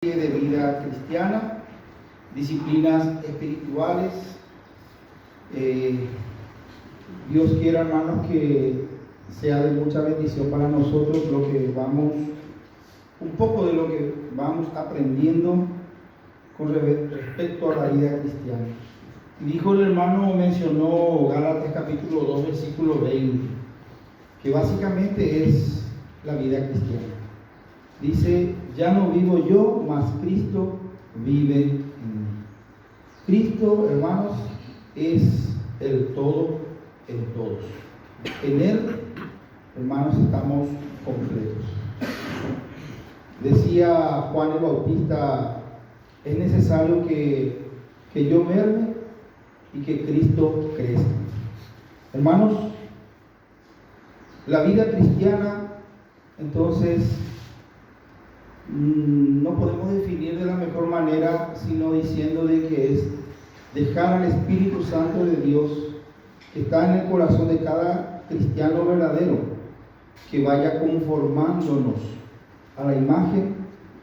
De vida cristiana, disciplinas espirituales. Dios quiera, hermanos, que sea de mucha bendición para nosotros un poco de lo que vamos aprendiendo con respecto a la vida cristiana. Y dijo el hermano, mencionó Gálatas capítulo 2, versículo 20, que básicamente es la vida cristiana. Dice: ya no vivo yo, mas Cristo vive en mí. Cristo, hermanos, es el todo en todos. En Él, hermanos, estamos completos. Decía Juan el Bautista: es necesario que yo merme y que Cristo crezca. Hermanos, la vida cristiana, entonces, no podemos definir de la mejor manera sino diciendo de que es dejar al Espíritu Santo de Dios, que está en el corazón de cada cristiano verdadero, que vaya conformándonos a la imagen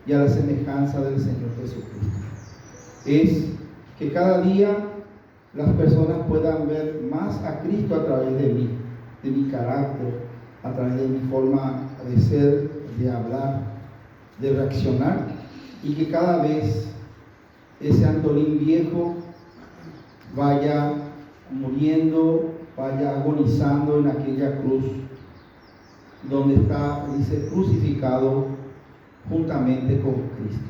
y a la semejanza del Señor Jesucristo. Es que cada día las personas puedan ver más a Cristo a través de mí, de mi carácter, a través de mi forma de ser, de hablar, de reaccionar, y que cada vez ese Antolín viejo vaya muriendo, vaya agonizando en aquella cruz donde está, dice, crucificado juntamente con Cristo.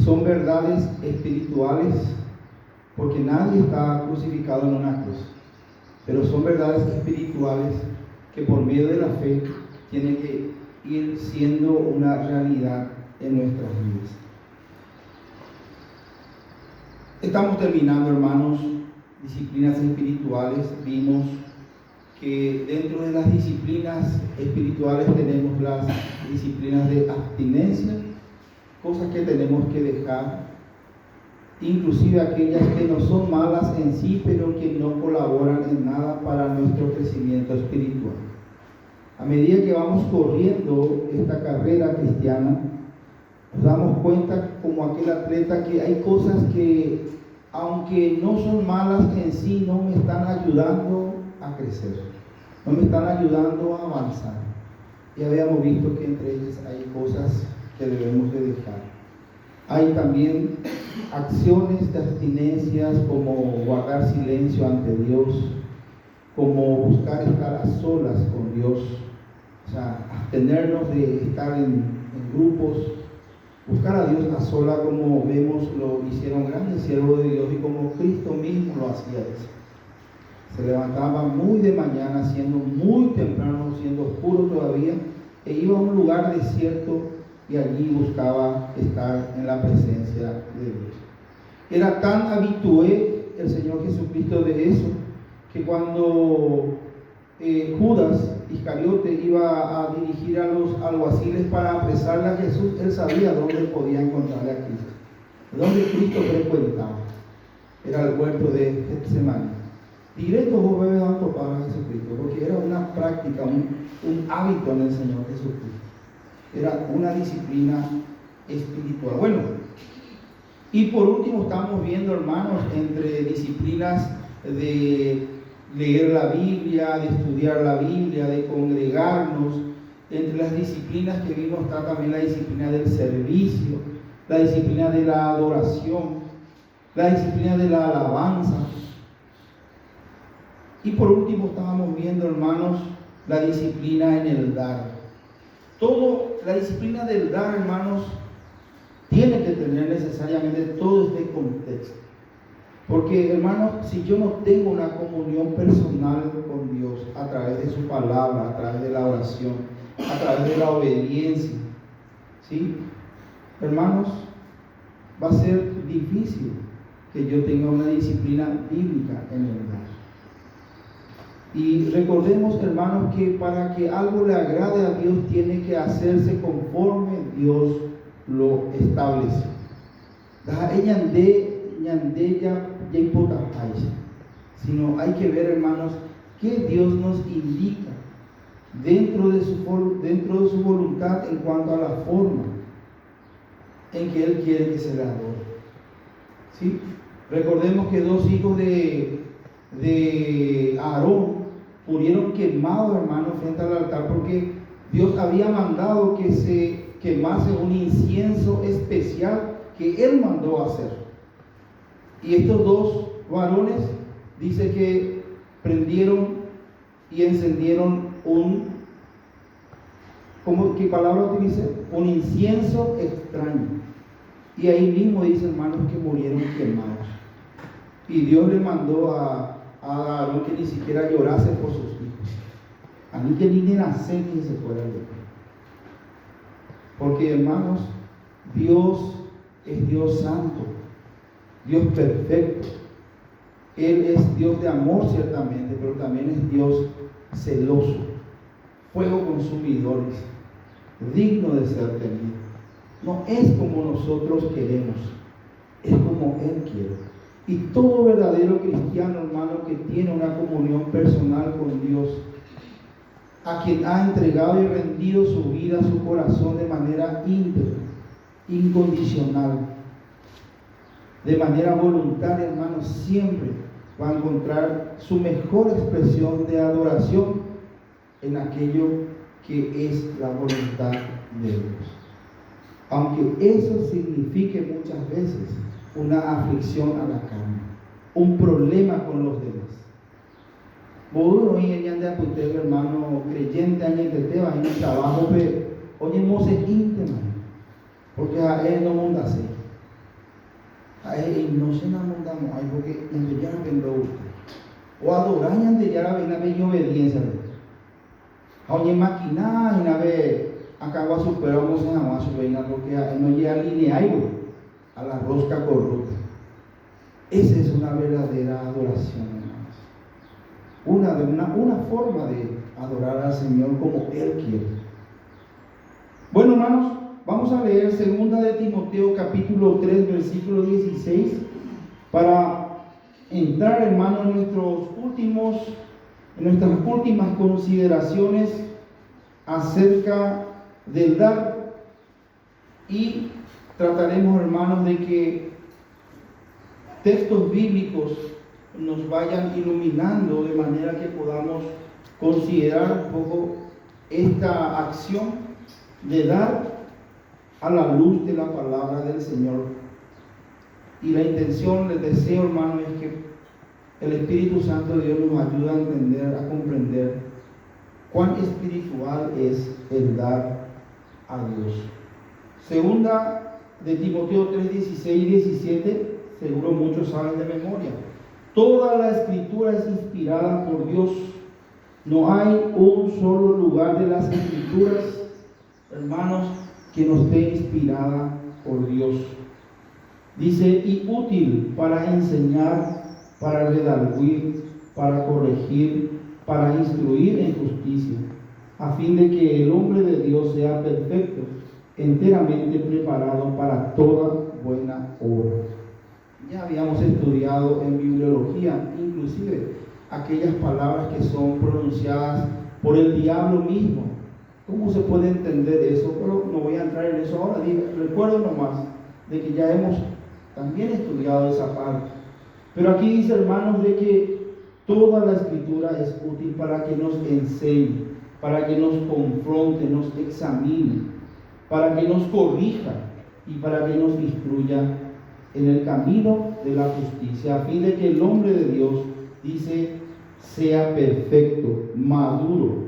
Son verdades espirituales, porque nadie está crucificado en una cruz, pero son verdades espirituales que por medio de la fe tienen que ir siendo una realidad en nuestras vidas. Estamos terminando, hermanos, disciplinas espirituales. Vimos que dentro de las disciplinas espirituales tenemos las disciplinas de abstinencia, cosas que tenemos que dejar, inclusive aquellas que no son malas en sí, pero que no colaboran en nada para nuestro crecimiento espiritual. A medida que vamos corriendo esta carrera cristiana, nos damos cuenta, como aquel atleta, que hay cosas que, aunque no son malas en sí, no me están ayudando a crecer, no me están ayudando a avanzar. Ya habíamos visto que entre ellas hay cosas que debemos de dejar. Hay también acciones de abstinencias, como guardar silencio ante Dios, como buscar estar a solas con Dios, o sea, abstenernos de estar en grupos, buscar a Dios a sola, como vemos lo hicieron grandes siervos de Dios y como Cristo mismo lo hacía eso. Se levantaba muy de mañana, siendo muy temprano, siendo oscuro todavía, e iba a un lugar desierto y allí buscaba estar en la presencia de Dios. Era tan habitué el Señor Jesucristo de eso, que cuando Judas Iscariote iba a dirigir a los alguaciles para apresarle a Jesús, él sabía dónde podía encontrarle a Cristo, dónde Cristo frecuentaba. Era el huerto de Getsemaní. Directo Josué daba topar a Jesucristo, porque era una práctica, un hábito en el Señor Jesucristo. Era una disciplina espiritual. Bueno, y por último estamos viendo, hermanos, entre disciplinas de leer la Biblia, de estudiar la Biblia, de congregarnos. Entre las disciplinas que vimos está también la disciplina del servicio, la disciplina de la adoración, la disciplina de la alabanza. Y por último estábamos viendo, hermanos, la disciplina en el dar. La disciplina del dar, hermanos, tiene que tener necesariamente todo este contexto. Porque, hermanos, si yo no tengo una comunión personal con Dios a través de su palabra, a través de la oración, a través de la obediencia, ¿sí? Hermanos, va a ser difícil que yo tenga una disciplina bíblica en el dar. Y recordemos, hermanos, que para que algo le agrade a Dios tiene que hacerse conforme Dios lo establece. Sino hay que ver, hermanos, que Dios nos indica dentro de su voluntad en cuanto a la forma. en que Él quiere que se le adore. ¿Sí? Recordemos que dos hijos de Aarón murieron quemados, hermanos, frente al altar, porque Dios había mandado que se quemase un incienso especial que Él mandó hacer. Y estos dos varones, dice que prendieron y encendieron ¿qué palabra utilicé? Un incienso extraño. Y ahí mismo dice, hermanos, que murieron quemados. Y Dios le mandó a Aarón que ni siquiera llorase por sus hijos. A mí que ni nacer ni se fuera de él. Porque, hermanos, Dios es Dios santo, Dios perfecto. Él es Dios de amor, ciertamente, pero también es Dios celoso, fuego consumidor, digno de ser temido. No es como nosotros queremos, es como Él quiere. Y todo verdadero cristiano, hermano, que tiene una comunión personal con Dios, a quien ha entregado y rendido su vida, su corazón de manera íntegra, incondicional, de manera voluntaria, hermano, siempre va a encontrar su mejor expresión de adoración en aquello que es la voluntad de Dios. Aunque eso signifique muchas veces una aflicción a la carne, un problema con los demás. Vos hoy en día de hermano creyente año de te va en el trabajo, pero hoy hemos íntima, porque a él no manda así. A él no se enamoramos, hay porque en ya no o adorar y ante ya la ven obediencia. Oye, máquina y nave acaba superamos en la su reina porque no llega lineal a la rosca corrupta. Esa es una verdadera adoración, hermanos. Una forma de adorar al Señor como Él quiere. Bueno, hermanos, vamos a leer 2 de Timoteo capítulo 3 versículo 16 para entrar, hermanos, en nuestras últimas consideraciones acerca del dar, y trataremos, hermanos, de que textos bíblicos nos vayan iluminando de manera que podamos considerar un poco esta acción de dar a la luz de la palabra del Señor. Y la intención, el deseo, hermano, es que el Espíritu Santo de Dios nos ayude a entender, a comprender cuán espiritual es el dar a Dios. Segunda de Timoteo 3, 16 y 17, seguro muchos saben de memoria. Toda la Escritura es inspirada por Dios. No hay un solo lugar de las Escrituras, hermanos, que no esté inspirada por Dios. Dice, y útil para enseñar, para redarguir, para corregir, para instruir en justicia, a fin de que el hombre de Dios sea perfecto, enteramente preparado para toda buena obra. Ya habíamos estudiado en bibliología, inclusive, aquellas palabras que son pronunciadas por el diablo mismo. ¿Cómo se puede entender eso? Pero no voy a entrar en eso ahora. Recuerdo nomás de que ya hemos también estudiado esa parte. Pero aquí dice, hermanos, de que toda la Escritura es útil para que nos enseñe, para que nos confronte, nos examine, para que nos corrija y para que nos instruya en el camino de la justicia, a fin de que el hombre de Dios, dice, sea perfecto, maduro,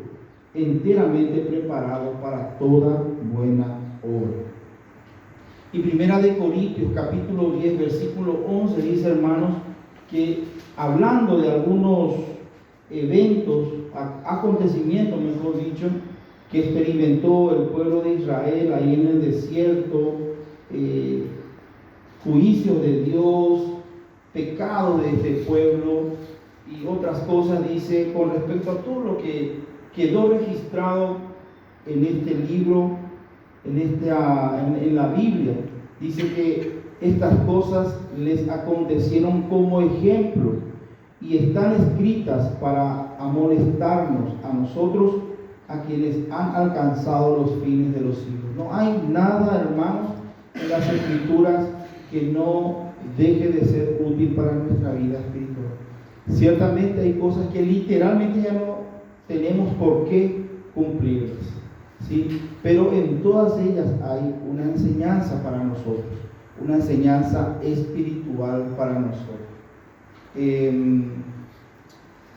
enteramente preparado para toda buena obra. Y Primera de Corintios capítulo 10 versículo 11 dice, hermanos, que hablando de algunos eventos, acontecimientos, mejor dicho, que experimentó el pueblo de Israel ahí en el desierto, juicio de Dios, pecado de este pueblo y otras cosas, dice, con respecto a todo lo que quedó registrado en este libro, en la Biblia, dice que estas cosas les acontecieron como ejemplo y están escritas para amonestarnos a nosotros, a quienes han alcanzado los fines de los siglos. No hay nada, hermanos, en las Escrituras que no deje de ser útil para nuestra vida espiritual. Ciertamente hay cosas que literalmente ya no tenemos por qué cumplirlas, ¿sí? Pero en todas ellas hay una enseñanza para nosotros, una enseñanza espiritual para nosotros.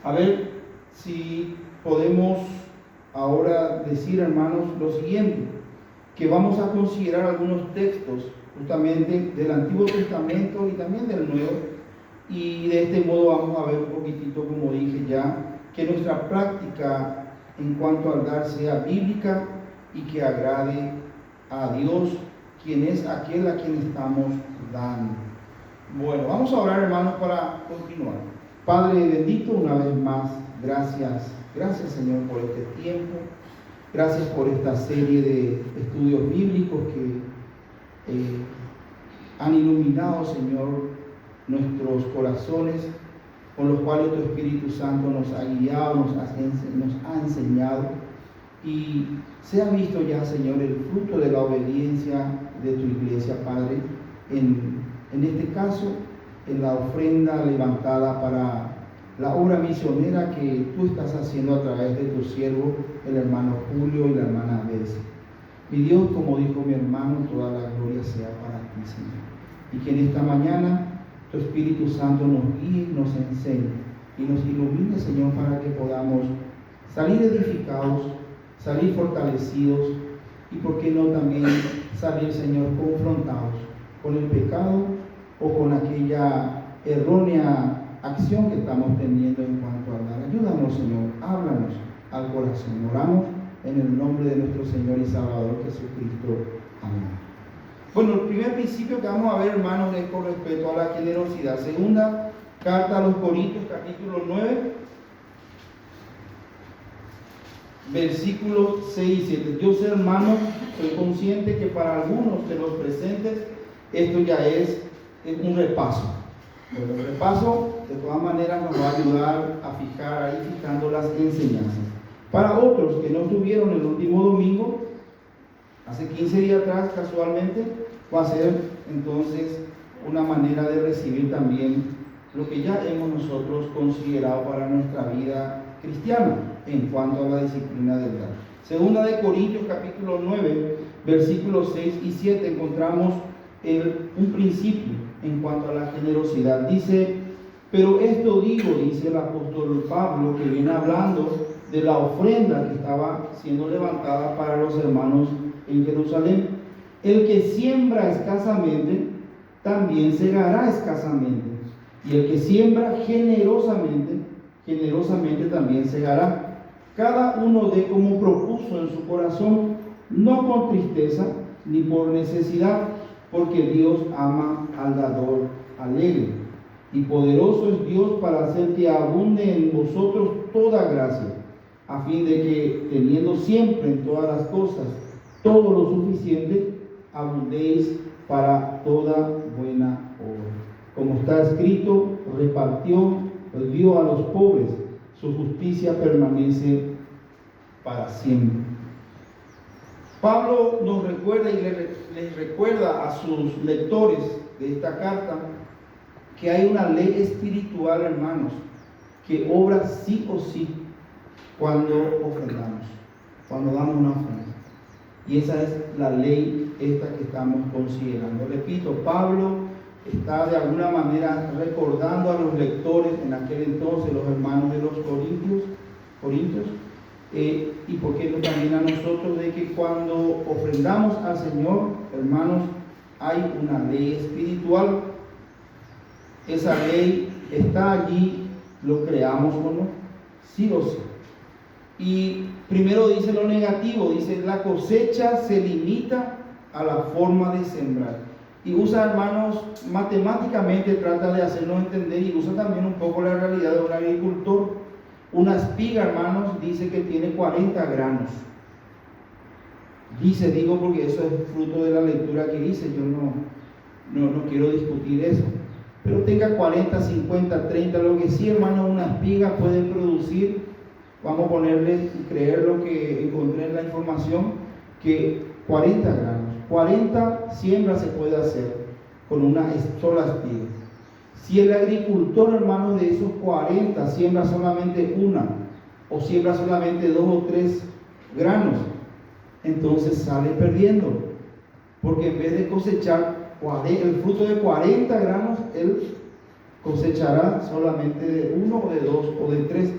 A ver si podemos ahora decir, hermanos, lo siguiente, que vamos a considerar algunos textos justamente del Antiguo Testamento y también del Nuevo, y de este modo vamos a ver un poquitito, como dije ya, que nuestra práctica en cuanto al dar sea bíblica y que agrade a Dios, quien es aquel a quien estamos dando. Bueno, vamos a orar, hermanos, para continuar. Padre bendito, una vez más, gracias Señor por este tiempo, gracias por esta serie de estudios bíblicos que han iluminado, Señor, nuestros corazones, con los cuales tu Espíritu Santo nos ha guiado, nos ha enseñado, y se ha visto ya, Señor, el fruto de la obediencia de tu iglesia, Padre, en este caso, en la ofrenda levantada para la obra misionera que tú estás haciendo a través de tu siervo, el hermano Julio y la hermana Bessie. Mi Dios, como dijo mi hermano, toda la gloria sea para ti, Señor. Y que en esta mañana tu Espíritu Santo nos guíe, nos enseñe y nos ilumine, Señor, para que podamos salir edificados, salir fortalecidos y, por qué no, también salir, Señor, confrontados con el pecado o con aquella errónea acción que estamos teniendo en cuanto a dar. Ayúdanos, Señor, háblanos al corazón. Oramos en el nombre de nuestro Señor y Salvador Jesucristo. Amén. Bueno, el primer principio que vamos a ver, hermanos, es con respecto a la generosidad. Segunda carta a los Corintios, capítulo 9, versículos 6 y 7. Yo sé, hermanos, soy consciente que para algunos de los presentes esto ya es un repaso. Pero el repaso, de todas maneras, nos va a ayudar a fijar ahí, fijando las enseñanzas. Para otros que no estuvieron el último domingo, hace 15 días atrás, casualmente, va a ser entonces una manera de recibir también lo que ya hemos nosotros considerado para nuestra vida cristiana en cuanto a la disciplina del dar. Segunda de Corintios, capítulo 9, versículos 6 y 7, encontramos un principio en cuanto a la generosidad. Dice: pero esto digo, dice el apóstol Pablo, que viene hablando de la ofrenda que estaba siendo levantada para los hermanos en Jerusalén. El que siembra escasamente, también segará escasamente. Y el que siembra generosamente, generosamente también segará. Cada uno dé como propuso en su corazón, no con tristeza ni por necesidad, porque Dios ama al dador alegre. Y poderoso es Dios para hacer que abunde en vosotros toda gracia, a fin de que, teniendo siempre en todas las cosas todo lo suficiente, abundéis para toda buena obra. Como está escrito, repartió, dio a los pobres, su justicia permanece para siempre. Pablo nos recuerda y les recuerda a sus lectores de esta carta que hay una ley espiritual, hermanos, que obra sí o sí cuando ofrendamos, cuando damos una ofrenda. Y esa es la ley esta que estamos considerando. Repito, Pablo está de alguna manera recordando a los lectores en aquel entonces, los hermanos de los Corintios, y por qué no también a nosotros, de que cuando ofrendamos al Señor, hermanos, hay una ley espiritual. Esa ley está allí, lo creamos o no, sí o sí. Y primero dice lo negativo, dice: la cosecha se limita a la forma de sembrar. Y usa, hermanos, matemáticamente trata de hacernos entender, y usa también un poco la realidad de un agricultor. Una espiga, hermanos, dice que tiene 40 granos. Digo porque eso es fruto de la lectura que hice, yo no quiero discutir eso. Pero tenga 40, 50, 30, lo que sí, hermanos, una espiga puede producir, vamos a ponerle y creer lo que encontré en la información, que 40 granos. 40 siembras se puede hacer con una sola espiga. Si el agricultor, hermanos, de esos 40 siembra solamente una, o siembra solamente 2 o 3 granos, entonces sale perdiendo, porque en vez de cosechar el fruto de 40 granos, él cosechará solamente de 1 o de 2 o de 3.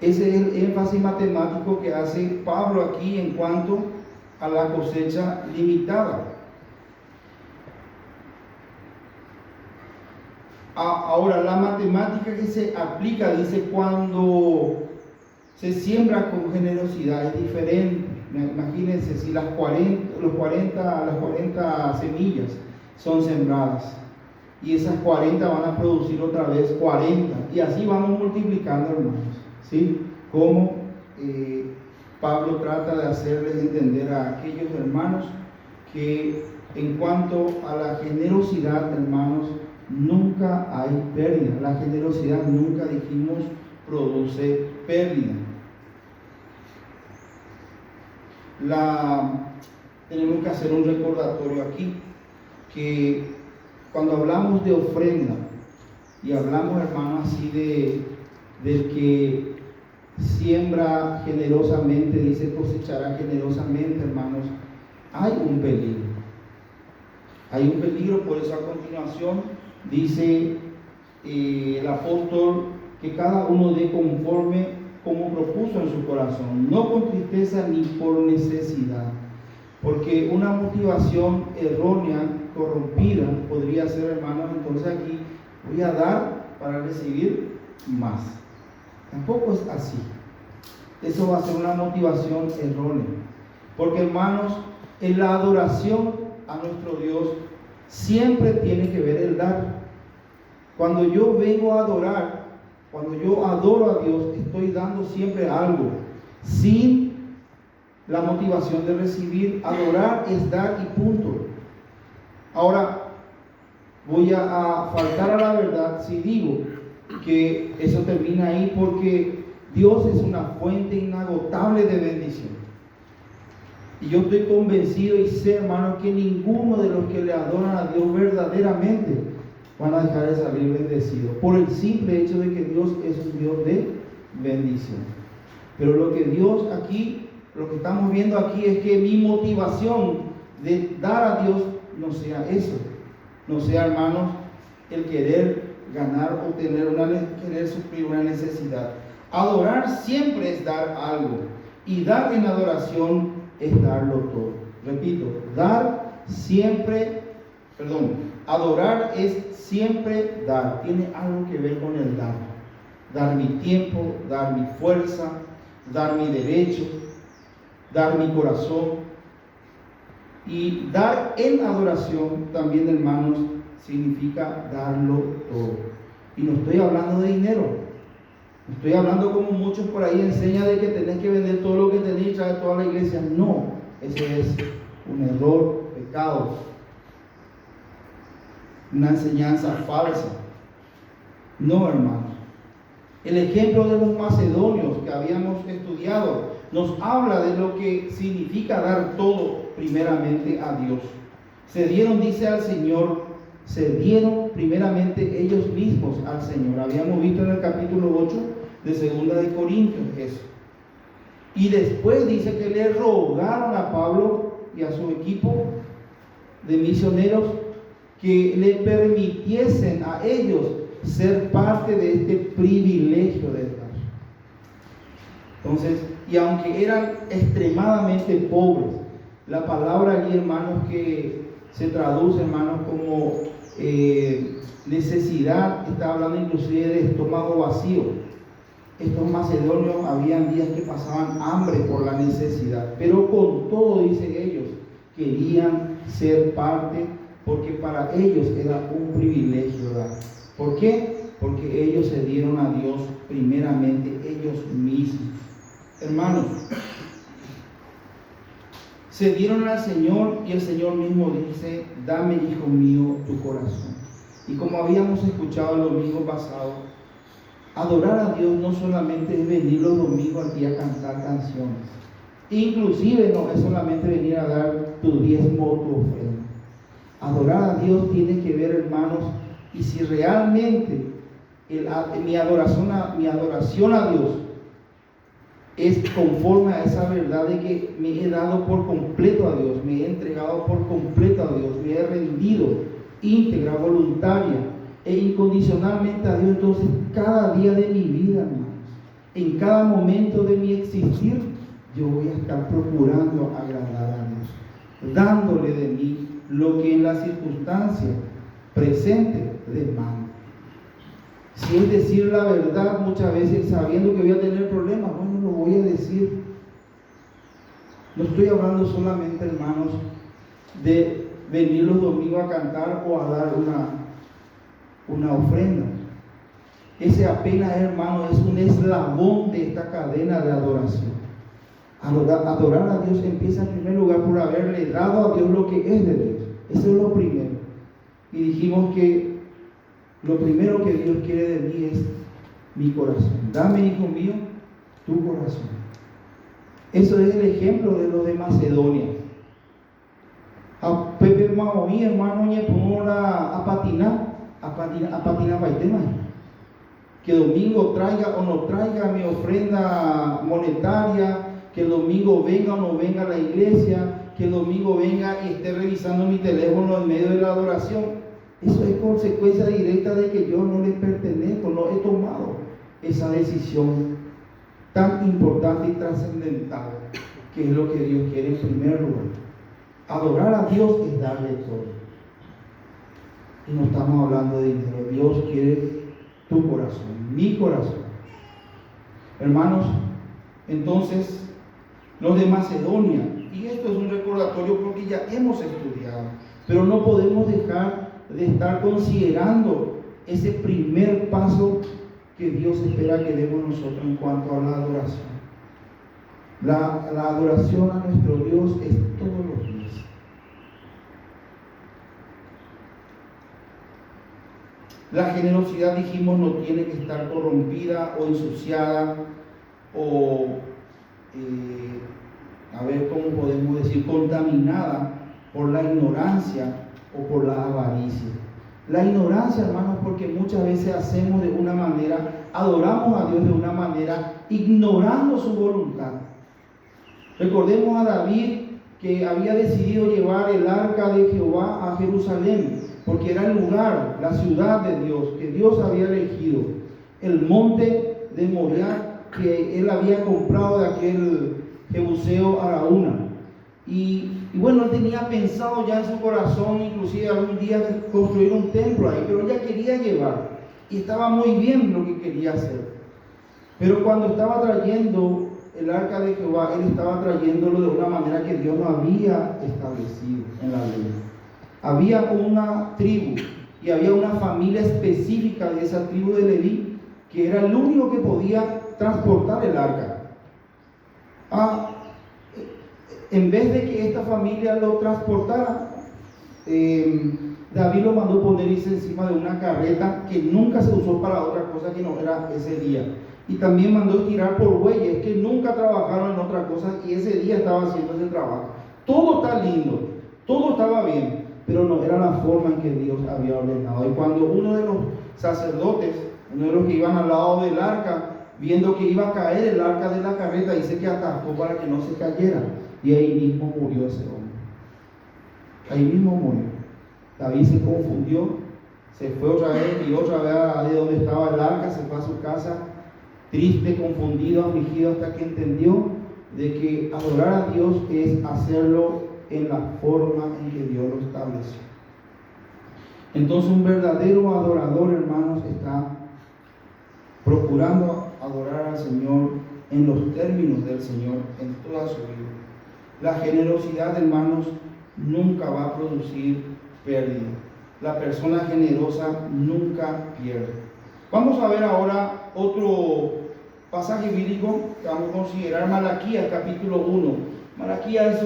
Ese es el énfasis matemático que hace Pablo aquí en cuanto a la cosecha limitada. Ahora, la matemática que se aplica, dice, cuando se siembra con generosidad es diferente. Imagínense si las 40 semillas son sembradas y esas 40 van a producir otra vez 40, y así vamos multiplicando, hermanos, ¿sí? Como Pablo trata de hacerles entender a aquellos hermanos que en cuanto a la generosidad, hermanos, nunca hay pérdida. La generosidad, nunca dijimos, produce pérdida. Tenemos que hacer un recordatorio aquí, que cuando hablamos de ofrenda, y hablamos, hermanos, así del que siembra generosamente, dice cosechará generosamente, hermanos, hay un peligro. Hay un peligro, por eso a continuación dice el apóstol que cada uno dé conforme como propuso en su corazón, no con tristeza ni por necesidad, porque una motivación errónea, corrompida, podría ser, hermanos, entonces aquí voy a dar para recibir más. Tampoco es así. Eso va a ser una motivación errónea, porque, hermanos, en la adoración a nuestro Dios siempre tiene que ver el dar. Cuando yo vengo a adorar, cuando yo adoro a Dios, estoy dando siempre algo, sin la motivación de recibir. Adorar es dar y punto. Ahora, voy a faltar a la verdad si digo que eso termina ahí, porque Dios es una fuente inagotable de bendición. Y yo estoy convencido y sé, hermano, que ninguno de los que le adoran a Dios verdaderamente van a dejar de salir bendecidos, por el simple hecho de que Dios es un Dios de bendición. Pero lo que estamos viendo aquí es que mi motivación de dar a Dios no sea eso, no sea, hermanos, el querer ganar o querer suplir una necesidad. Adorar siempre es dar algo, y dar en adoración es darlo todo. Repito, adorar es siempre dar. Tiene algo que ver con el dar. Dar mi tiempo, dar mi fuerza, dar mi derecho, dar mi corazón. Y dar en adoración también, hermanos, significa darlo todo. Y no estoy hablando de dinero. No estoy hablando como muchos por ahí enseñan de que tenés que vender todo lo que tenés y traer toda la iglesia. No, ese es un error, pecado, una enseñanza falsa. No, hermanos. El ejemplo de los macedonios que habíamos estudiado nos habla de lo que significa dar todo primeramente a Dios. Se dieron, dice, al Señor, se dieron primeramente ellos mismos al Señor. Habíamos visto en el capítulo 8 de 2 de Corintios eso. Y después dice que le rogaron a Pablo y a su equipo de misioneros que le permitiesen a ellos ser parte de este privilegio de dar. Entonces, y aunque eran extremadamente pobres, la palabra allí, hermanos, que se traduce, hermanos, como necesidad, está hablando inclusive de estómago vacío. Estos macedonios habían días que pasaban hambre por la necesidad, pero con todo, dicen ellos, querían ser parte, porque para ellos era un privilegio dar. ¿Por qué? Porque ellos se dieron a Dios primeramente ellos mismos. Hermanos, se dieron al Señor, y el Señor mismo dice: dame, hijo mío, tu corazón. Y como habíamos escuchado el domingo pasado, adorar a Dios no solamente es venir los domingos aquí a cantar canciones. Inclusive no es solamente venir a dar tu diezmo o tu ofrenda. Adorar a Dios tiene que ver, hermanos, y si realmente mi adoración a Dios es conforme a esa verdad de que me he dado por completo a Dios, me he entregado por completo a Dios, me he rendido íntegra, voluntaria e incondicionalmente a Dios, entonces cada día de mi vida, hermanos, en cada momento de mi existir, yo voy a estar procurando agradar a Dios, dándole de mí lo que en la circunstancia presente demanda. Si es decir la verdad muchas veces sabiendo que voy a tener problemas, bueno, lo voy a decir. No estoy hablando solamente, hermanos, de venir los domingos a cantar o a dar una ofrenda. Ese apenas, hermano, es un eslabón de esta cadena de adoración. Adorar a Dios empieza en primer lugar por haberle dado a Dios lo que es de Dios. Eso es lo primero. Y dijimos que lo primero que Dios quiere de mí es mi corazón. Dame, hijo mío, tu corazón. Eso es el ejemplo de los de Macedonia. A Pepe Mahoí, hermano, me pongo a patinar para el tema. Que domingo traiga o no traiga mi ofrenda monetaria, que el domingo venga o no venga a la iglesia, que el domingo venga y esté revisando mi teléfono en medio de la adoración. Eso es consecuencia directa de que yo no le pertenezco, no he tomado esa decisión tan importante y trascendental, que es lo que Dios quiere en primer lugar. Adorar a Dios es darle todo. Y no estamos hablando de dinero. Dios quiere tu corazón, mi corazón. Hermanos, entonces, los de Macedonia, y esto es un recordatorio porque ya hemos estudiado, pero no podemos dejar de estar considerando ese primer paso que Dios espera que demos nosotros en cuanto a la adoración. La adoración a nuestro Dios es todos los días. La generosidad, dijimos, no tiene que estar corrompida o ensuciada o, ¿cómo podemos decir?, contaminada por la ignorancia o por la avaricia. La ignorancia, hermanos, porque muchas veces hacemos de una manera, adoramos a Dios de una manera, ignorando su voluntad. Recordemos a David, que había decidido llevar el arca de Jehová a Jerusalén, porque era el lugar, la ciudad de Dios, que Dios había elegido, el monte de Moriah, que él había comprado de aquel jebuseo Araúna. Y bueno, él tenía pensado ya en su corazón, inclusive algún día construir un templo ahí, pero ella quería llevar, y estaba muy bien lo que quería hacer. Pero cuando estaba trayendo el arca de Jehová, él estaba trayéndolo de una manera que Dios no había establecido en la ley. Había una tribu y había una familia específica de esa tribu de Leví, que era el único que podía transportar el arca. En vez de que esta familia lo transportara, David lo mandó poner encima de una carreta que nunca se usó para otra cosa que no era ese día. Y también mandó tirar por bueyes que nunca trabajaron en otra cosa y ese día estaba haciendo ese trabajo. Todo está lindo, todo estaba bien, pero no era la forma en que Dios había ordenado. Y cuando uno de los sacerdotes, uno de los que iban al lado del arca, viendo que iba a caer el arca de la carreta, dice que atajó para que no se cayera. Y ahí mismo murió ese hombre. Ahí mismo murió. David se confundió, se fue otra vez y otra vez de donde estaba el arca, se fue a su casa, triste, confundido, afligido, hasta que entendió de que adorar a Dios es hacerlo en la forma en que Dios lo estableció. Entonces un verdadero adorador, hermanos, está procurando adorar al Señor en los términos del Señor en toda su vida. La generosidad, hermanos, nunca va a producir pérdida. La persona generosa nunca pierde. Vamos a ver ahora otro pasaje bíblico que vamos a considerar, Malaquías capítulo 1. Malaquías es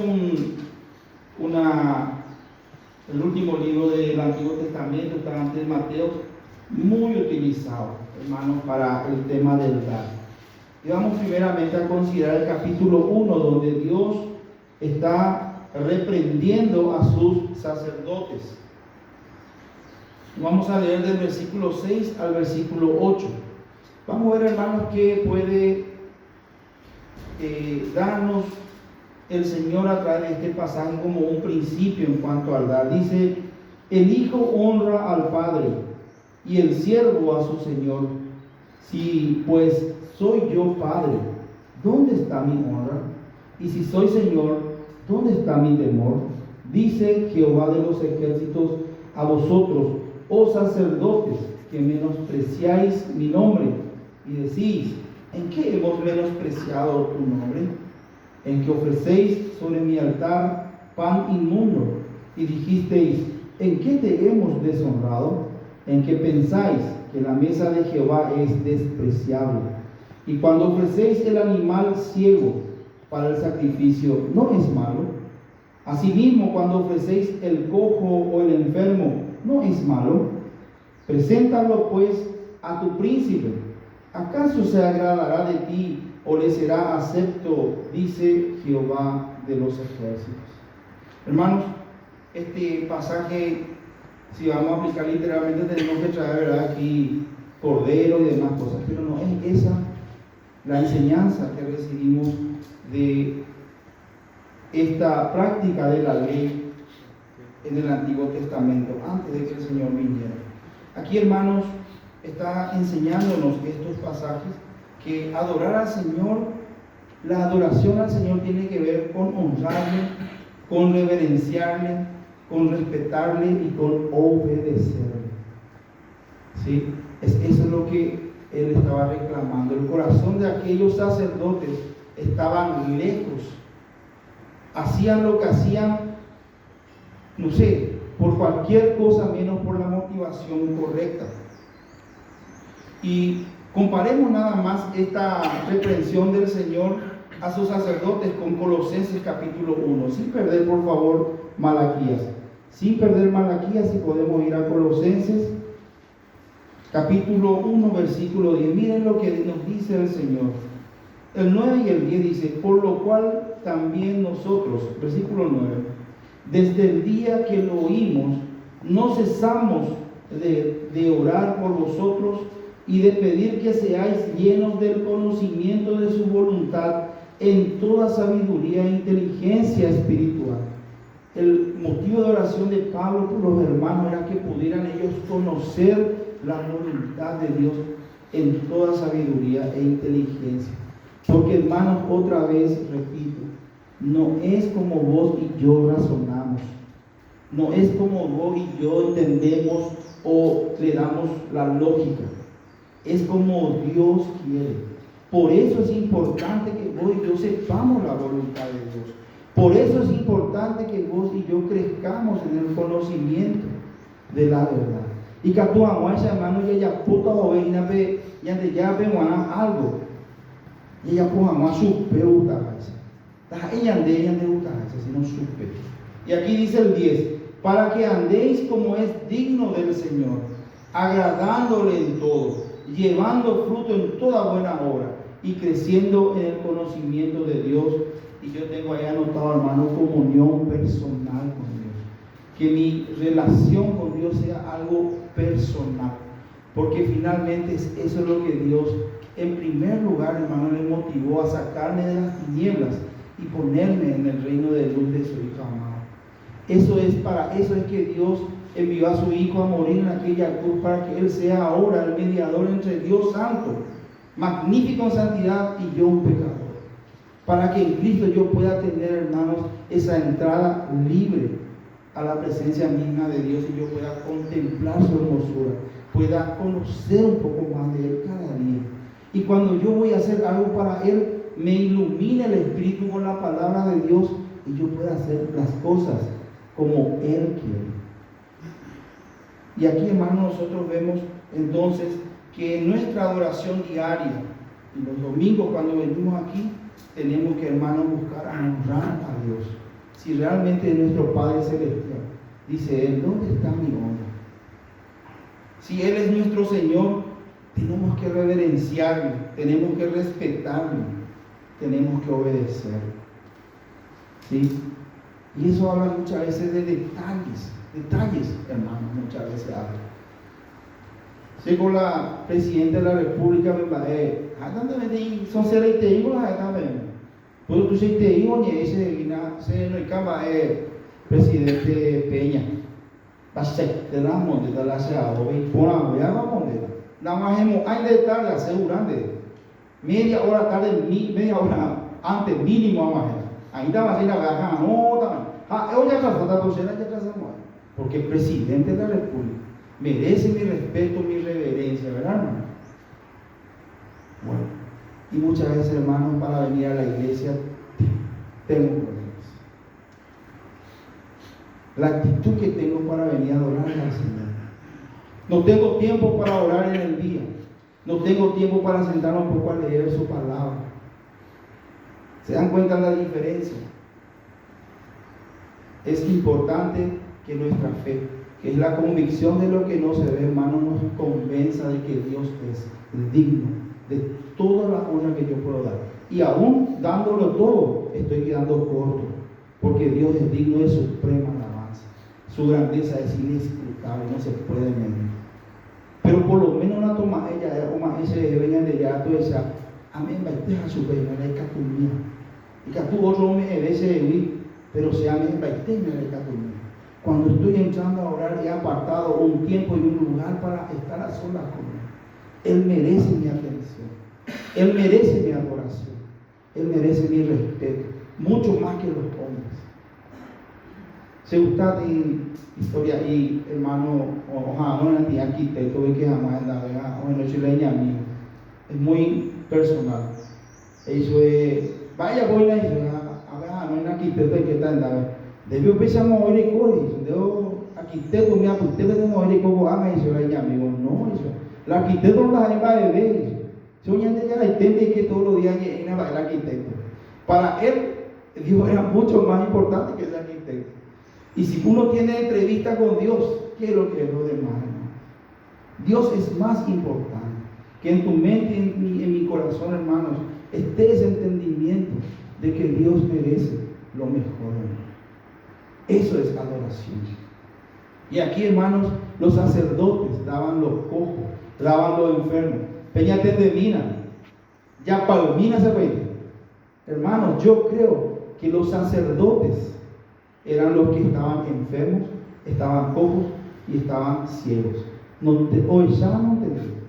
el último libro del Antiguo Testamento, está antes de Mateo, muy utilizado, hermanos, para el tema del dar. Y vamos primeramente a considerar el capítulo 1, donde Dios está reprendiendo a sus sacerdotes. Vamos a leer del versículo 6 al versículo 8. Vamos a ver, hermanos, qué puede darnos el Señor a través de este pasaje como un principio en cuanto al dar. Dice: el hijo honra al padre y el siervo a su señor. Si pues soy yo padre, ¿dónde está mi honra? Y si soy señor, ¿dónde está mi temor? Dice Jehová de los ejércitos a vosotros, oh sacerdotes, que menospreciáis mi nombre, y decís: ¿en qué hemos menospreciado tu nombre? En que ofrecéis sobre mi altar pan inmundo, y dijisteis: ¿en qué te hemos deshonrado? En que pensáis que la mesa de Jehová es despreciable. Y cuando ofrecéis el animal ciego para el sacrificio, ¿no es malo? Asimismo, cuando ofrecéis el cojo o el enfermo, ¿no es malo? Preséntalo pues a tu príncipe. ¿Acaso se agradará de ti o le será acepto? Dice Jehová de los ejércitos. Hermanos, este pasaje, si vamos a aplicar literalmente, tenemos que traer, ¿verdad?, aquí cordero y demás cosas, pero no es esa la enseñanza que recibimos de esta práctica de la ley en el Antiguo Testamento, antes de que el Señor viniera. Aquí, hermanos, está enseñándonos estos pasajes que adorar al Señor, la adoración al Señor tiene que ver con honrarle, con reverenciarle, con respetarle y con obedecerle. ¿Sí? Eso es lo que él estaba reclamando. El corazón de aquellos sacerdotes estaban lejos. Hacían lo que hacían, no sé, por cualquier cosa menos por la motivación correcta. Y comparemos nada más esta reprensión del Señor a sus sacerdotes con Colosenses capítulo 1, sin perder por favor Malaquías. Sin perder Malaquías, si podemos ir a Colosenses capítulo 1, versículo 10. Miren lo que nos dice el Señor. El 9 y el 10 dice: por lo cual también nosotros, versículo 9, desde el día que lo oímos, no cesamos de orar por vosotros y de pedir que seáis llenos del conocimiento de su voluntad en toda sabiduría e inteligencia espiritual. El motivo de oración de Pablo por los hermanos era que pudieran ellos conocer la voluntad de Dios en toda sabiduría e inteligencia. Porque, hermanos, otra vez repito, no es como vos y yo razonamos, no es como vos y yo entendemos o le damos la lógica, es como Dios quiere. Por eso es importante que vos y yo sepamos la voluntad de Dios. Por eso es importante que vos y yo crezcamos en el conocimiento de la verdad. Y que tu hermano ya puta o ya te ya algo. Y ella puja su peuta. Ella de gusta, si no supe. Y aquí dice el 10: para que andéis como es digno del Señor, agradándole en todo, llevando fruto en toda buena obra y creciendo en el conocimiento de Dios. Y yo tengo ahí anotado, hermano, comunión personal con Dios. Que mi relación con Dios sea algo personal. Porque finalmente eso es lo que Dios, en primer lugar, hermano, le motivó a sacarme de las tinieblas y ponerme en el reino de luz de su Hijo amado. Para eso es que Dios envió a su Hijo a morir en aquella cruz, para que Él sea ahora el mediador entre Dios Santo, magnífico en santidad, y yo un pecador. Para que en Cristo yo pueda tener, hermanos, esa entrada libre a la presencia misma de Dios y yo pueda contemplar su hermosura, pueda conocer un poco más de Él cada día. Y cuando yo voy a hacer algo para Él, me ilumina el Espíritu con la palabra de Dios y yo pueda hacer las cosas como Él quiere. Y aquí, hermanos, nosotros vemos entonces que en nuestra adoración diaria, y los domingos cuando venimos aquí, tenemos que, hermanos, buscar honrar a Dios. Si realmente es nuestro Padre Celestial, dice Él: ¿dónde está mi honra? Si Él es nuestro Señor, tenemos que reverenciarle, tenemos que respetarle, tenemos que obedecerle. ¿Sí? Y eso habla muchas veces de detalles, hermanos, muchas veces habla. Llegó la presidenta de la República, son seres te digo la acá, pero tú te digo, ni ese no acaba presidente Peña. Va a ser de la moneda de la ciudad, o por la moneda. La más hay de tarde asegurando. Media hora tarde, media hora antes, mínimo más. Ahí estaba así la gaja, no, porque el presidente de la República merece mi respeto, mi reverencia, ¿verdad, hermano? Bueno, y muchas veces, hermanos, para venir a la iglesia tengo problemas. La actitud que tengo para venir a adorar al Señor. No tengo tiempo para orar en el día. No tengo tiempo para sentarme un poco a leer su palabra. ¿Se dan cuenta de la diferencia? Es importante que nuestra fe, que es la convicción de lo que no se ve, hermano, nos convenza de que Dios es digno de toda la honra que yo puedo dar. Y aún dándolo todo, estoy quedando corto, porque Dios es digno de suprema alabanza. Su grandeza es inescrutable, no se puede medir. Pero por lo menos una toma ella, ese vengan de allá, tú decías, amén, va a dejar su pena, la catumía. Y que tú otro me debe pero sea amén, va a tener la catumía. Cuando estoy entrando a orar, he apartado un tiempo y un lugar para estar a solas con Él. Él merece mi atención, Él merece mi adoración, Él merece mi respeto, mucho más que los hombres. Se gusta de historia y hermano, ojalá no es arquitecto que jamás anda, o no es leña mío, es muy personal. Eso es, vaya voy a decir, no es arquitecto que está andando. Debió pensar mover el código, debo arquitecto me apunté que tengo mover el código, eso leña amigo, no eso. El arquitecto no la va a beber. Soñando ya hay gente que todos los días viene el arquitecto. Para él, Dios era mucho más importante que el arquitecto. Y si uno tiene entrevista con Dios, ¿qué es lo que es lo demás? Dios es más importante. Que en tu mente y en mi corazón, hermanos, esté ese entendimiento de que Dios merece lo mejor. Eso es adoración. Y aquí, hermanos, los sacerdotes daban los cojos, daban los enfermos. Peñate de mina, ya palmina se ve. Hermanos, yo creo que los sacerdotes eran los que estaban enfermos, estaban cojos y estaban ciegos. Hoy ya no tenemos.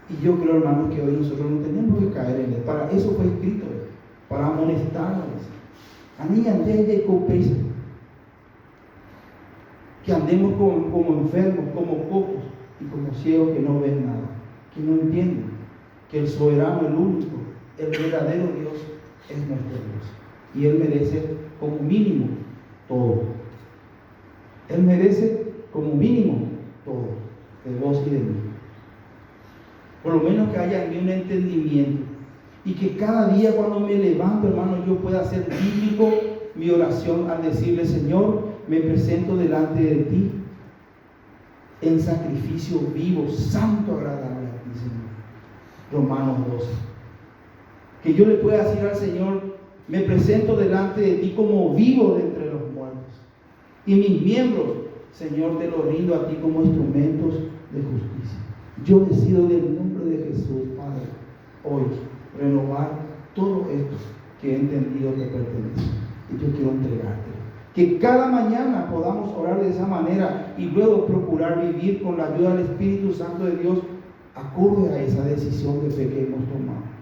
Y yo creo, hermanos, que hoy nosotros no tenemos que caer en él. Para eso fue escrito, para amonestarnos. A mí antes de copesa, que andemos como enfermos, como cojos y como ciegos que no ven nada, que no entienden que el soberano, el único, el verdadero Dios es nuestro Dios. Y Él merece como mínimo todo. Él merece como mínimo todo, de vos y de mí. Por lo menos que haya en mí un entendimiento. Y que cada día cuando me levanto, hermano, yo pueda hacer bíblico mi oración al decirle, Señor, me presento delante de ti en sacrificio vivo, santo, agradable a ti, Señor. Romanos 12. Que yo le pueda decir al Señor, me presento delante de ti como vivo de entre los muertos. Y mis miembros, Señor, te los rindo a ti como instrumentos de justicia. Yo decido del nombre de Jesús, Padre, hoy renovar todo esto que he entendido que pertenece. Y yo quiero entregarte. Que cada mañana podamos orar de esa manera y luego procurar vivir con la ayuda del Espíritu Santo de Dios acorde a esa decisión de fe que hemos tomado.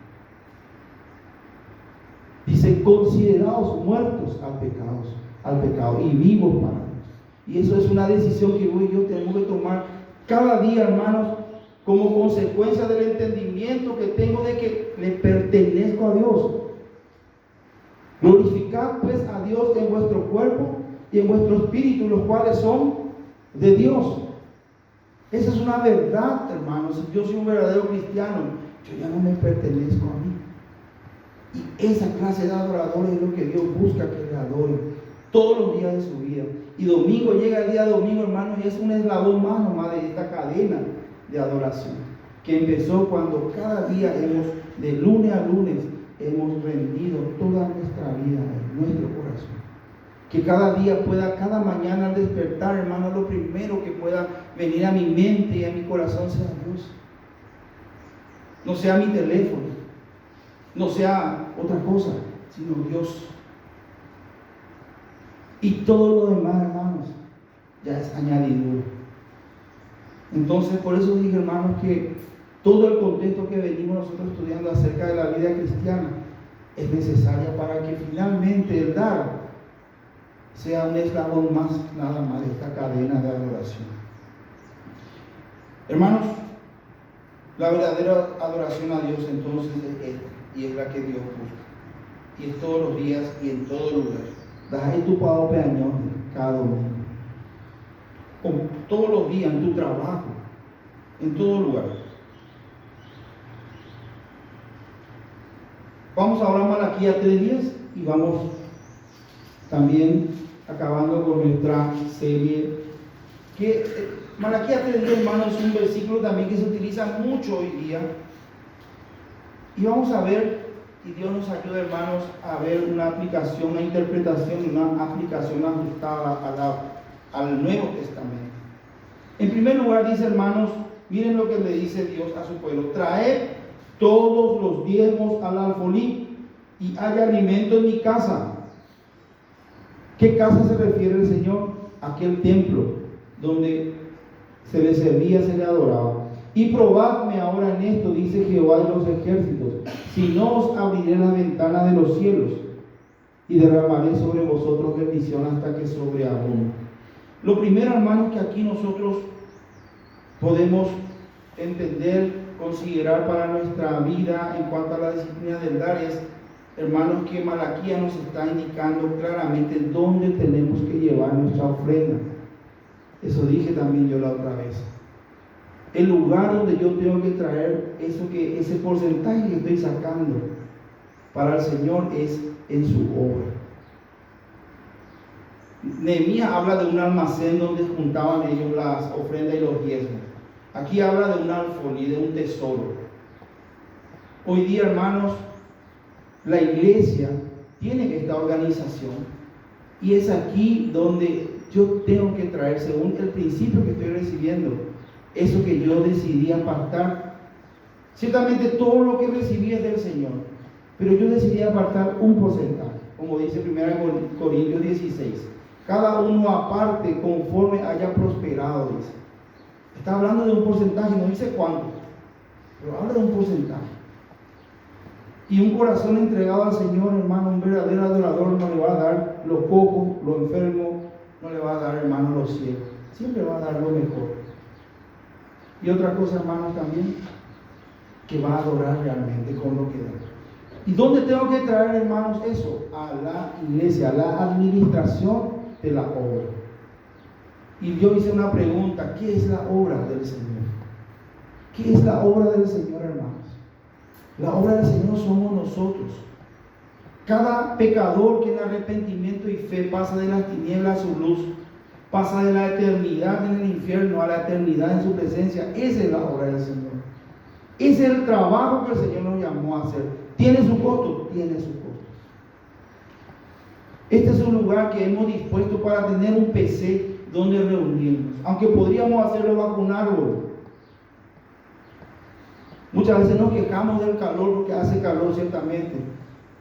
Dice, considerados muertos al pecado y vivos para Dios. Y eso es una decisión que hoy yo tengo que tomar cada día, hermanos, como consecuencia del entendimiento que tengo de que le pertenezco a Dios. Glorificad pues a Dios en vuestro cuerpo y en vuestro espíritu, los cuales son de Dios. Esa es una verdad, hermanos. Si yo soy un verdadero cristiano, yo ya no me pertenezco a mí. Y esa clase de adoradores es lo que Dios busca que le adoren todos los días de su vida. Y domingo llega el día domingo, hermanos, y es un eslabón más nomás de esta cadena de adoración que empezó cuando cada día hemos, de lunes a lunes, hemos rendido toda nuestra vida a nuestro corazón. Que cada día pueda, cada mañana al despertar, hermano, lo primero que pueda venir a mi mente y a mi corazón sea Dios. No sea mi teléfono, no sea otra cosa, sino Dios. Y todo lo demás, hermanos, ya es añadidura. Entonces, por eso dije, hermanos, que todo el contexto que venimos nosotros estudiando acerca de la vida cristiana es necesaria para que finalmente el dar sea un eslabón más, nada más, de esta cadena de adoración. Hermanos, la verdadera adoración a Dios entonces es esta, y es la que Dios busca. Y es todos los días y en todo lugar. Daj tu pago peañón cada domingo. O todos los días en tu trabajo, en todo lugar. Vamos ahora a Malaquías 3:10 y vamos también acabando con nuestra serie. Que Malaquías 3:10, hermanos, es un versículo también que se utiliza mucho hoy día. Y vamos a ver, y Dios nos ayuda, hermanos, a ver una aplicación, una interpretación, una aplicación ajustada al Nuevo Testamento. En primer lugar dice, hermanos, miren lo que le dice Dios a su pueblo: traed todos los diezmos al alfolí y haya alimento en mi casa. ¿Qué casa se refiere el Señor? Aquel templo donde se le servía, se le adoraba. Y probadme ahora en esto, dice Jehová de los ejércitos, si no os abriré las ventanas de los cielos y derramaré sobre vosotros bendición hasta que sobreabunde. Lo primero, hermanos, que aquí nosotros podemos entender, considerar para nuestra vida en cuanto a la disciplina del dar es, hermanos, que Malaquías nos está indicando claramente dónde tenemos que llevar nuestra ofrenda. Eso dije también yo la otra vez. El lugar donde yo tengo que traer ese porcentaje que estoy sacando para el Señor es en su obra. Nehemías habla de un almacén donde juntaban ellos las ofrendas y los diezmos. Aquí habla de un alfolí, de un tesoro. Hoy día, hermanos, la iglesia tiene esta organización y es aquí donde yo tengo que traer, según el principio que estoy recibiendo, eso que yo decidí apartar. Ciertamente todo lo que recibí es del Señor, pero yo decidí apartar un porcentaje, como dice 1 Corintios 16. Cada uno aparte conforme haya prosperado, dice. Está hablando de un porcentaje, no dice cuánto, pero habla de un porcentaje. Y un corazón entregado al Señor, hermano, un verdadero adorador no le va a dar lo poco, lo enfermo, no le va a dar, hermano, lo ciego. Siempre va a dar lo mejor. Y otra cosa, hermanos, también, que va a adorar realmente con lo que da. ¿Y dónde tengo que traer, hermanos, eso? A la iglesia, a la administración de la obra. Y yo hice una pregunta: ¿qué es la obra del Señor? ¿Qué es la obra del Señor, hermanos? La obra del Señor somos nosotros. Cada pecador que en arrepentimiento y fe pasa de las tinieblas a su luz, pasa de la eternidad en el infierno a la eternidad en su presencia. Esa es la obra del Señor. Ese es el trabajo que el Señor nos llamó a hacer. ¿Tiene su costo? Tiene su costo. Este es un lugar que hemos dispuesto para tener un PC donde reunirnos, aunque podríamos hacerlo bajo un árbol. Muchas veces nos quejamos del calor porque hace calor ciertamente,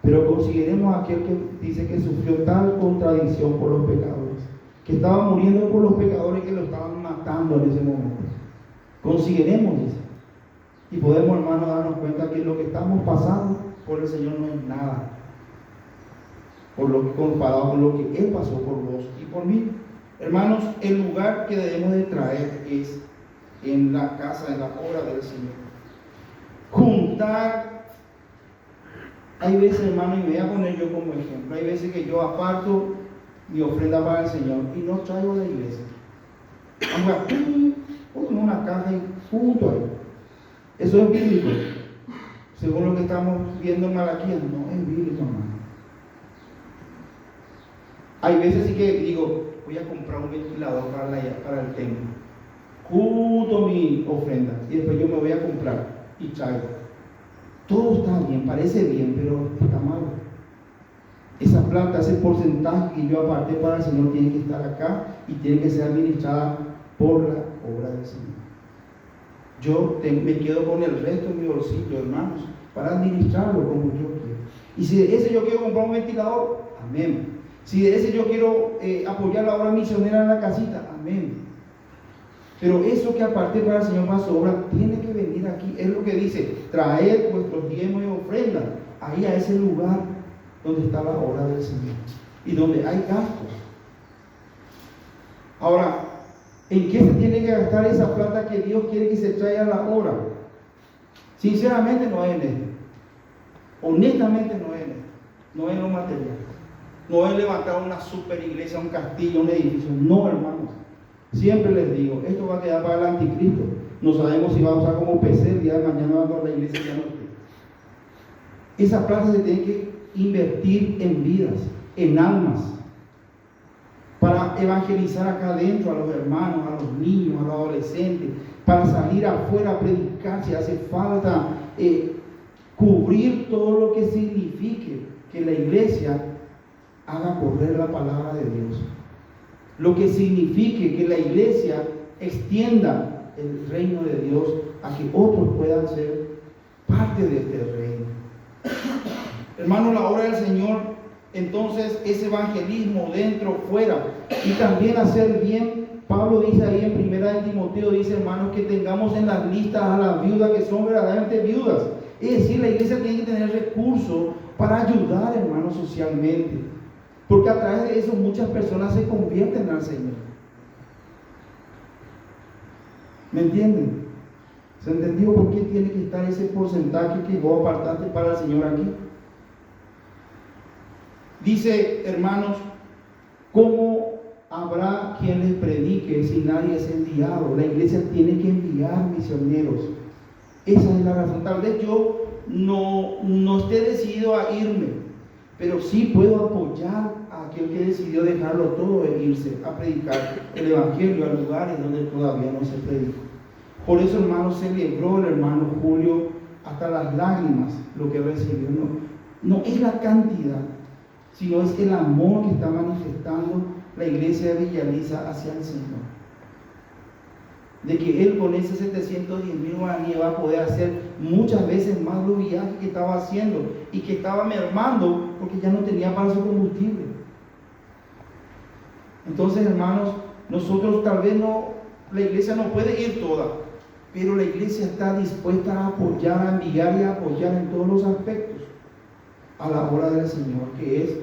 pero consideremos a aquel que dice que sufrió tal contradicción por los pecadores, que estaba muriendo por los pecadores que lo estaban matando en ese momento. Consideremos eso y podemos, hermanos, darnos cuenta que lo que estamos pasando por el Señor no es nada comparado con lo que Él pasó por vos y por mí. Hermanos, el lugar que debemos de traer es en la casa, en la obra del Señor. Juntar. Hay veces, hermano, y me voy a poner yo como ejemplo, hay veces que yo aparto mi ofrenda para el Señor y no traigo de la iglesia. Pongo en una caja y junto ahí. Eso es bíblico. Según lo que estamos viendo en Malaquías, no es bíblico, hermano. Hay veces sí que digo, voy a comprar un ventilador para el templo. Junto mi ofrenda y después yo me voy a comprar y traigo. todo está bien, parece bien, pero está mal. Esa plata, ese porcentaje que yo aparté para el Señor tiene que estar acá y tiene que ser administrada por la obra del Señor. Yo me quedo con el resto en mi bolsillo, hermanos, para administrarlo como yo quiero. Y si de ese yo quiero comprar un ventilador, amén. Si de ese yo quiero apoyar la obra misionera en la casita, amén. Pero eso que aparté para el Señor para su obra tiene que venir aquí. Es lo que dice: traed vuestros diezmos y ofrendas ahí a ese lugar donde está la obra del Señor y donde hay gastos. Ahora, ¿en qué se tiene que gastar esa plata que Dios quiere que se traiga a la obra? Sinceramente no es en esto. Honestamente no es en esto. No es en lo material. No es levantar una super iglesia, un castillo, un edificio. No, hermanos. Siempre les digo, esto va a quedar para el anticristo. No sabemos si va a usar como PC el día de mañana cuando la iglesia ya no esté. Esa plata se tiene que invertir en vidas, en almas, para evangelizar acá adentro a los hermanos, a los niños, a los adolescentes, para salir afuera a predicar si hace falta, cubrir todo lo que signifique que la iglesia haga correr la palabra de Dios, lo que signifique que la iglesia extienda el reino de Dios a que otros puedan ser parte de este reino. Hermano, la obra del Señor entonces es evangelismo dentro, fuera, y también hacer bien. Pablo dice ahí en primera de Timoteo, dice, hermanos, que tengamos en las listas a las viudas que son verdaderamente viudas. Es decir, la iglesia tiene que tener recursos para ayudar, hermanos, socialmente, porque a través de eso muchas personas se convierten al Señor. ¿Me entienden? ¿Se entendió por qué tiene que estar ese porcentaje que vos apartaste para el Señor aquí? Dice, hermanos, ¿cómo habrá quien les predique si nadie es enviado? La iglesia tiene que enviar misioneros. Esa es la razón. Tal vez yo no esté decidido a irme, pero sí puedo apoyar a aquel que decidió dejarlo todo e irse a predicar el evangelio a lugares donde todavía no se predica. Por eso, hermanos, celebró el hermano Julio hasta las lágrimas lo que recibió. No es la cantidad, sino es el amor que está manifestando la iglesia de Villaliza hacia el Señor. De que él con ese 710,000 guaraníes va a poder hacer muchas veces más los viajes que estaba haciendo y que estaba mermando porque ya no tenía para su combustible. Entonces, hermanos, nosotros tal vez la iglesia no puede ir toda, pero la iglesia está dispuesta a apoyar, a enviar y a apoyar en todos los aspectos a la obra del Señor, que es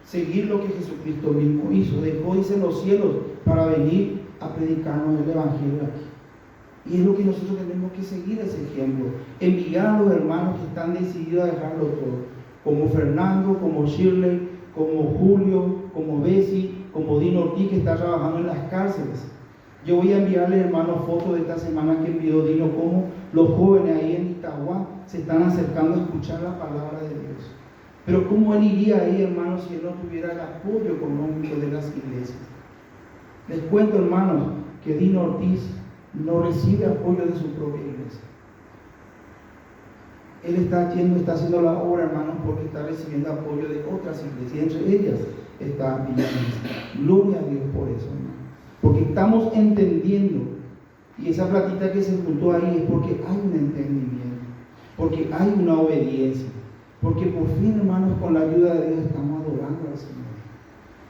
seguir lo que Jesucristo mismo hizo. Dejó, dice, los cielos para venir a predicarnos el evangelio aquí. Y es lo que nosotros tenemos que seguir, ese ejemplo. Enviar a los hermanos que están decididos a dejarlo todo, como Fernando, como Shirley, como Julio, como Bessie, como Dino Ortiz, que está trabajando en las cárceles. Yo voy a enviarles, hermanos, fotos de esta semana que envió Dino, cómo los jóvenes ahí en Itagua se están acercando a escuchar la palabra de Dios. Pero ¿cómo él iría ahí, hermanos, si él no tuviera el apoyo económico de las iglesias? Les cuento, hermanos, que Dino Ortiz no recibe apoyo de su propia iglesia. Él está haciendo la obra, hermanos, porque está recibiendo apoyo de otras iglesias, entre ellas está Villaliza. Gloria a Dios por eso, hermanos. Porque estamos entendiendo, y esa platita que se juntó ahí es porque hay un entendimiento, porque hay una obediencia, porque por fin, hermanos, con la ayuda de Dios estamos adorando al Señor.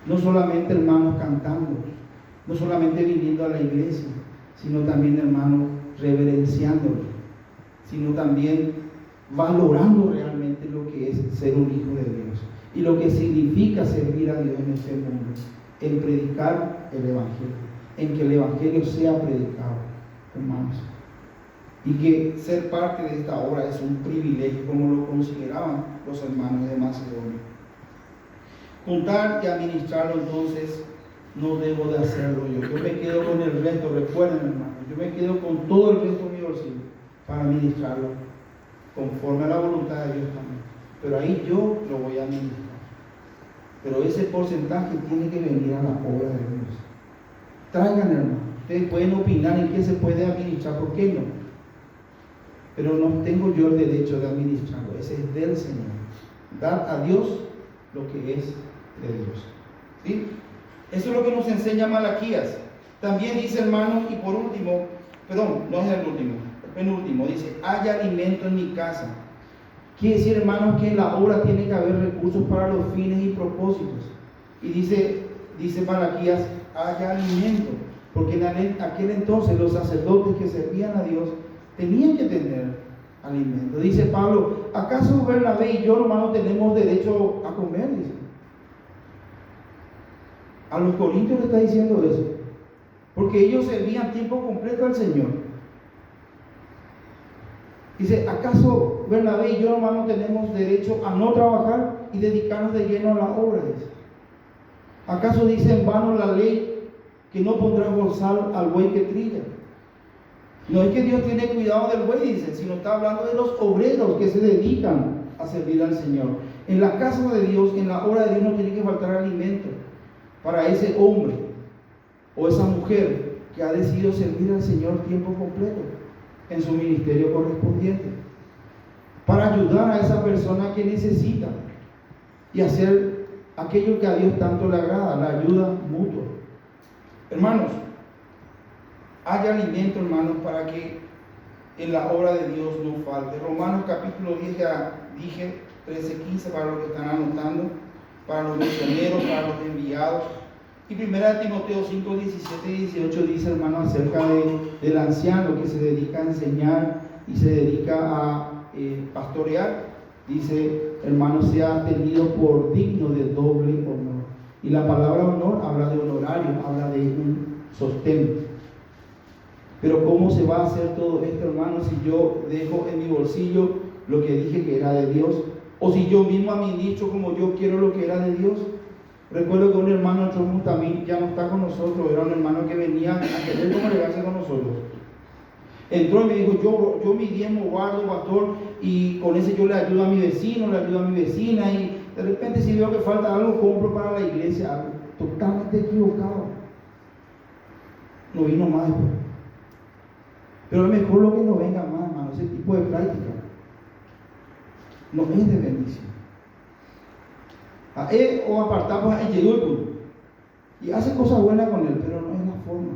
No solamente, hermanos, cantando, no solamente viniendo a la iglesia, sino también, hermanos, reverenciándolo, sino también valorando realmente lo que es ser un hijo de Dios y lo que significa servir a Dios en este mundo, en predicar el evangelio, en que el evangelio sea predicado, hermanos, y que ser parte de esta obra es un privilegio, como lo consideraban los hermanos de Macedonia. Juntar y administrarlo, entonces, no debo de hacerlo yo. Yo me quedo con el resto, recuerden, hermanos, yo me quedo con todo el resto de mi bolsillo para administrarlo conforme a la voluntad de Dios también. Pero ahí yo lo voy a administrar. Pero ese porcentaje tiene que venir a la obra de Dios. Traigan, hermanos. Ustedes pueden opinar en qué se puede administrar, ¿por qué no? pero no tengo yo el derecho de administrarlo. Ese es del Señor. Dar a Dios lo que es de Dios. ¿Sí? Eso es lo que nos enseña Malaquías. También dice, hermanos, y por último, perdón, no es el último, el penúltimo, dice, haya alimento en mi casa. Quiere decir, hermanos, que en la obra tiene que haber recursos para los fines y propósitos. Y dice Malaquías, haya alimento, porque en aquel entonces los sacerdotes que servían a Dios tenían que tener alimento. Dice Pablo, ¿acaso Bernabé y yo, hermano, tenemos derecho a comer? Dice. A los corintios le está diciendo eso, porque ellos servían tiempo completo al Señor. Dice, ¿acaso Bernabé y yo, hermano, tenemos derecho a no trabajar y dedicarnos de lleno a la obra? Dice. ¿Acaso dice en vano la ley que no pondrá bozal al buey que trilla? No es que Dios tiene cuidado del buey, dice, sino está hablando de los obreros que se dedican a servir al Señor. En la casa de Dios, en la obra de Dios, no tiene que faltar alimento para ese hombre o esa mujer que ha decidido servir al Señor tiempo completo en su ministerio correspondiente, para ayudar a esa persona que necesita y hacer aquello que a Dios tanto le agrada, la ayuda mutua. Hermanos, haya alimento, hermanos, para que en la obra de Dios no falte. Romanos capítulo 10, ya dije, 13-15 para los que están anotando, para los misioneros, para los enviados. Y 1 Timoteo 5, 17 y 18 dice, hermano, acerca del anciano que se dedica a enseñar y se dedica a pastorear. Dice, hermano, sea tenido por digno de doble honor. Y la palabra honor habla de honorario, habla de un sostén. Pero ¿cómo se va a hacer todo esto, hermano, si yo dejo en mi bolsillo lo que dije que era de Dios? O si yo mismo administro como yo quiero lo que era de Dios. Recuerdo que un hermano también ya no está con nosotros, era un hermano que venía a querer congregarse con nosotros. Entró y me dijo, yo mi diezmo guardo, pastor, y con ese yo le ayudo a mi vecino, le ayudo a mi vecina, y de repente si veo que falta algo, compro para la iglesia, algo totalmente equivocado. No vino más después. Pero es mejor lo que no venga más, hermano, ese tipo de práctica no es de bendición. A él o apartamos a él y hace cosas buenas con él, pero no es la forma.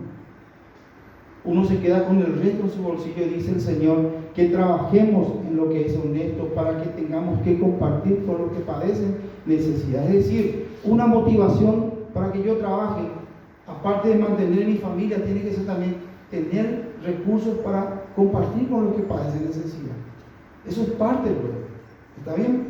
Uno se queda con el resto en su bolsillo y dice el Señor que trabajemos en lo que es honesto para que tengamos que compartir con los que padecen necesidad. Es decir, una motivación para que yo trabaje, aparte de mantener mi familia, tiene que ser también tener recursos para compartir con los que padecen necesidad. Eso es parte del pueblo. ¿Está bien?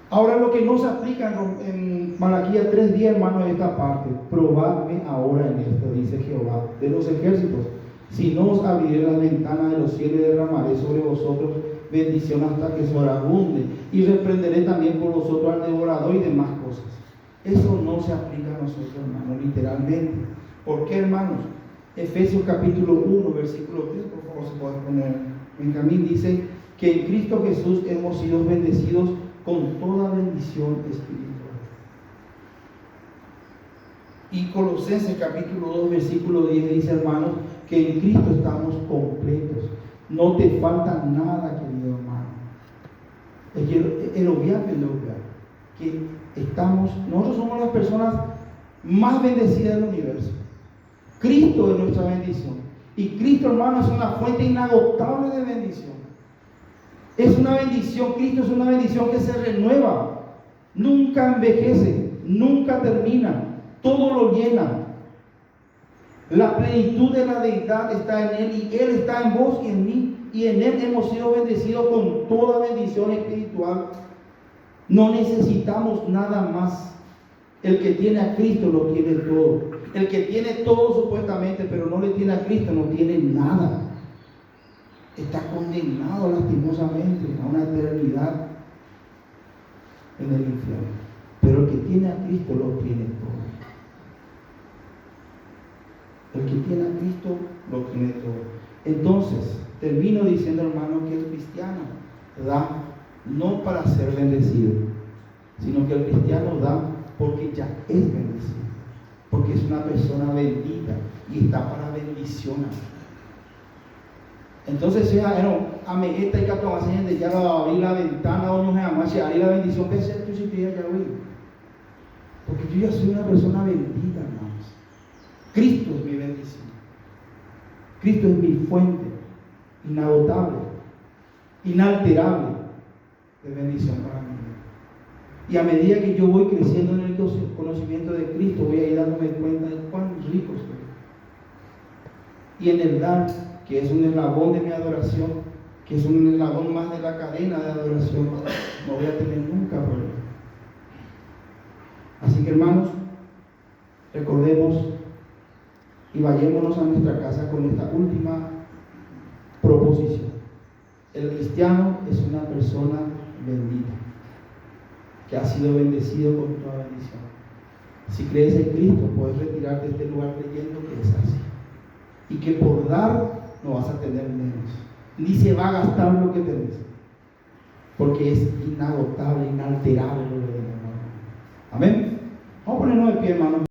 Ahora, lo que no se aplica en Malaquías 3:10, hermano, es esta parte. Probadme ahora en esto, dice Jehová de los ejércitos. Si no os abriré las ventanas de los cielos y derramaré sobre vosotros bendición hasta que sobreabunde. Y reprenderé también por vosotros al devorador y demás cosas. Eso no se aplica a nosotros, hermano, literalmente. ¿Por qué, hermanos? Efesios capítulo 1, versículo 3, por favor, se puede poner. Benjamín dice que en Cristo Jesús hemos sido bendecidos con toda bendición espiritual. Y Colosenses capítulo 2, versículo 10 dice, hermanos, que en Cristo estamos completos. No te falta nada, querido hermano. El obviar, que nosotros somos las personas más bendecidas del universo. Cristo es nuestra bendición. Y Cristo, hermano, es una fuente inagotable de bendición. Es una bendición, Cristo es una bendición que se renueva, nunca envejece, nunca termina, todo lo llena. La plenitud de la deidad está en Él y Él está en vos y en mí, y en Él hemos sido bendecidos con toda bendición espiritual. No necesitamos nada más. El que tiene a Cristo lo tiene todo. El que tiene todo supuestamente, pero no le tiene a Cristo, no tiene nada. Está condenado lastimosamente a una eternidad en el infierno. Pero el que tiene a Cristo lo tiene todo. El que tiene a Cristo lo tiene todo. Entonces, termino diciendo, hermano, que el cristiano da no para ser bendecido, sino que el cristiano da porque ya es bendecido, porque es una persona bendita y está para bendicionar. Entonces, si ame esta y capto más gente ya va a abrir la ventana o no se llama, si abrir la bendición que sea tú si te ya güey. Porque yo ya soy una persona bendita, hermanos. Cristo es mi bendición. Cristo es mi fuente inagotable, inalterable de bendición para mí. Y a medida que yo voy creciendo en el conocimiento de Cristo, voy a ir dándome cuenta de cuán rico soy. Y en el dar, que es un eslabón de mi adoración, que es un eslabón más de la cadena de adoración, no voy a tener nunca problema. Así que, hermanos, recordemos y vayámonos a nuestra casa con esta última proposición. El cristiano es una persona bendita, que ha sido bendecido con toda bendición. Si crees en Cristo, puedes retirarte de este lugar creyendo que es así. Y que por dar no vas a tener menos, ni se va a gastar lo que tenés, porque es inagotable, inalterable lo que tenemos. Amén. Vamos a ponernos de pie, hermanos.